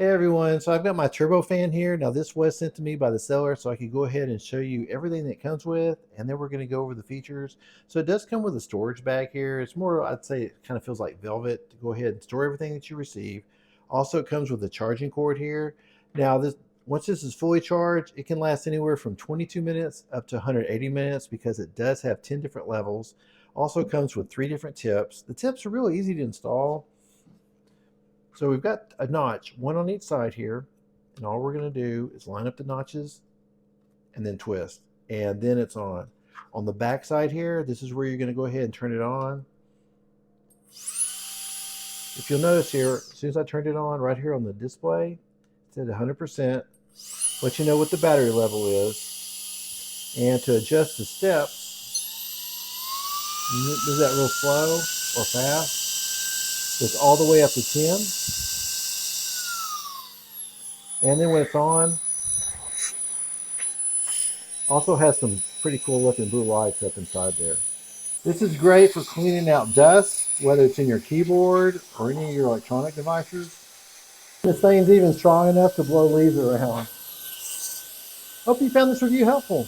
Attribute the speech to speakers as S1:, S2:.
S1: Hey everyone, so I've got my turbo fan here. Now this was sent to me by the seller so I could go ahead and show you everything that it comes with, and then we're going to go over the features. So it does come with a storage bag here. It's more, I'd say it kind of feels like velvet to go ahead and store everything that you receive. Also it comes with a charging cord here. Now once this is fully charged, it can last anywhere from 22 minutes up to 180 minutes because it does have 10 different levels. Also comes with 3 different tips. The tips are really easy to install. So we've got a notch, one on each side here, and all we're going to do is line up the notches and then twist, and then it's on. On the back side here, this is where you're going to go ahead and turn it on. If you'll notice here, as soon as I turned it on, right here on the display, it's at 100%. Let you know what the battery level is. And to adjust the steps, is that real slow or fast? It's all the way up to 10. And then when it's on, also has some pretty cool looking blue lights up inside there. This is great for cleaning out dust, whether it's in your keyboard or any of your electronic devices. This thing's even strong enough to blow leaves around. Hope you found this review helpful.